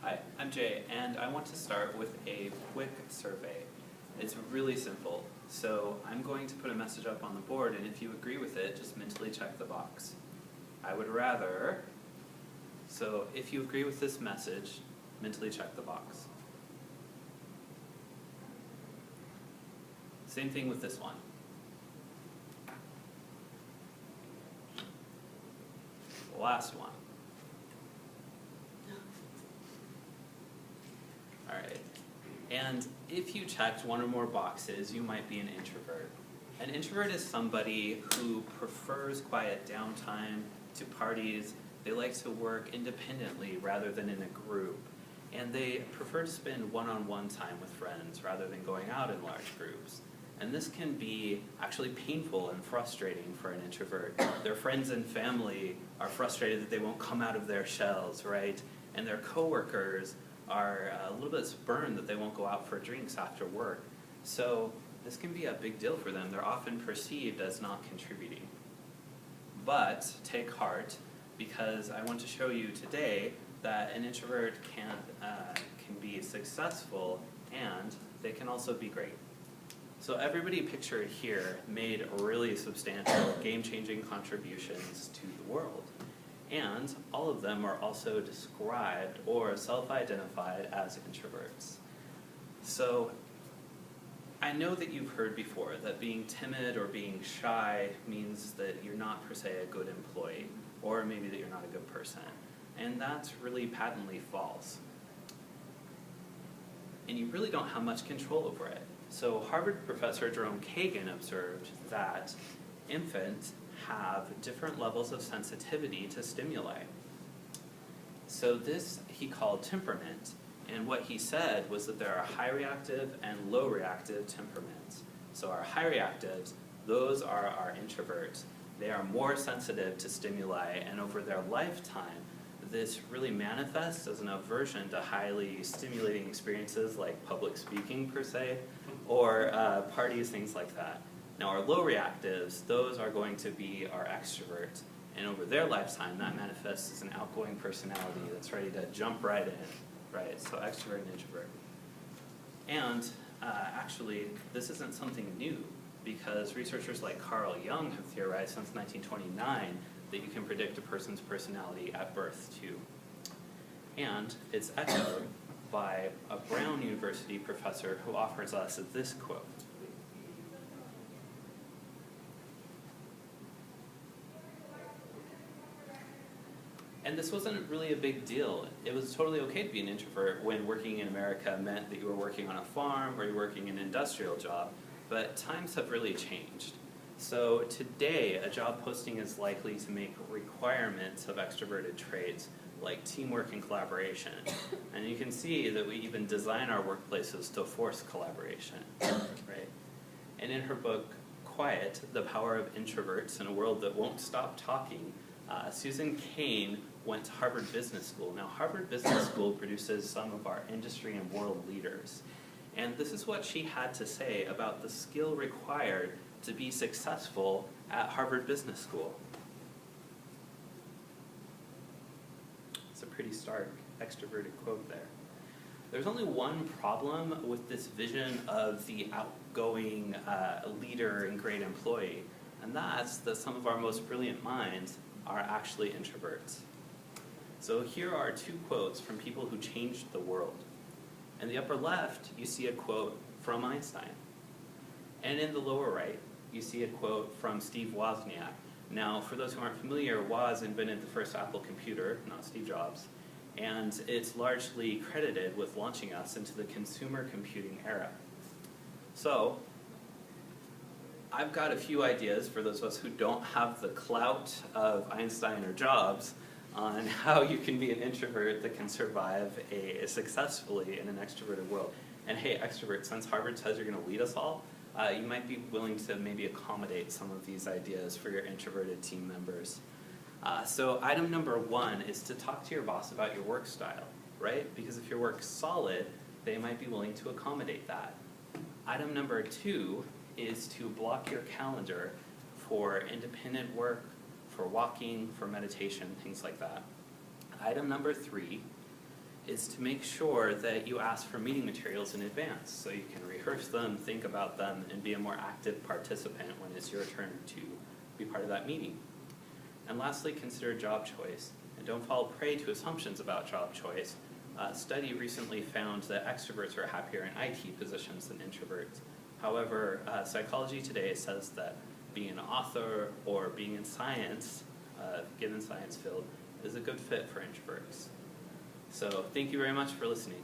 Hi, I'm Jay, and I want to start with a quick survey. It's really simple. So I'm going to put a message up on the board, and if you agree with it, just mentally check the box. I would rather. So if you agree with this message, mentally check the box. Same thing with this one. The last one. Alright, and if you checked one or more boxes, you might be an introvert. An introvert is somebody who prefers quiet downtime to parties. They like to work independently rather than in a group. And they prefer to spend one-on-one time with friends rather than going out in large groups. And this can be actually painful and frustrating for an introvert. Their friends and family are frustrated that they won't come out of their shells, right? And their coworkers are a little bit spurned that they won't go out for drinks after work. So this can be a big deal for them. They're often perceived as not contributing. But take heart, because I want to show you today that an introvert can be successful and they can also be great. So everybody pictured here made really substantial, game-changing contributions to the world. And all of them are also described or self-identified as introverts. So I know that you've heard before that being timid or being shy means that you're not per se a good employee, or maybe that you're not a good person. And that's really patently false. And you really don't have much control over it. So Harvard professor Jerome Kagan observed that infants have different levels of sensitivity to stimuli. So this he called temperament, and what he said was that there are high reactive and low reactive temperaments. So our high reactives, those are our introverts. They are more sensitive to stimuli, and over their lifetime, this really manifests as an aversion to highly stimulating experiences like public speaking per se, or parties, things like that. Now our low reactives, those are going to be our extroverts, and over their lifetime that manifests as an outgoing personality that's ready to jump right in, right? So extrovert and introvert. And actually, this isn't something new, because researchers like Carl Jung have theorized since 1929 that you can predict a person's personality at birth too. And it's echoed by a Brown University professor who offers us this quote. And this wasn't really a big deal. It was totally okay to be an introvert when working in America meant that you were working on a farm or you were working an industrial job, but times have really changed. So today, a job posting is likely to make requirements of extroverted traits like teamwork and collaboration. And you can see that we even design our workplaces to force collaboration, right? And in her book, Quiet, The Power of Introverts in a World That Won't Stop Talking, Susan Cain went to Harvard Business School. Now, Harvard Business School produces some of our industry and world leaders. And this is what she had to say about the skill required to be successful at Harvard Business School. It's a pretty stark, extroverted quote there. There's only one problem with this vision of the outgoing leader and great employee, and that's that some of our most brilliant minds are actually introverts. So here are two quotes from people who changed the world. In the upper left, you see a quote from Einstein. And in the lower right, you see a quote from Steve Wozniak. Now, for those who aren't familiar, Woz invented the first Apple computer, not Steve Jobs, and it's largely credited with launching us into the consumer computing era. So, I've got a few ideas for those of us who don't have the clout of Einstein or Jobs on how you can be an introvert that can survive successfully in an extroverted world. And hey, extroverts, since Harvard says you're going to lead us all, you might be willing to maybe accommodate some of these ideas for your introverted team members. So item number one is to talk to your boss about your work style, right? Because if your work's solid, they might be willing to accommodate that. Item number two is to block your calendar for independent work, for walking, for meditation, things like that. Item number three is to make sure that you ask for meeting materials in advance so you can rehearse them, think about them, and be a more active participant when it's your turn to be part of that meeting. And lastly, consider job choice, and don't fall prey to assumptions about job choice. A study recently found that extroverts are happier in IT positions than introverts. However, Psychology Today says that being an author or being in science, given science field, is a good fit for introverts. So thank you very much for listening.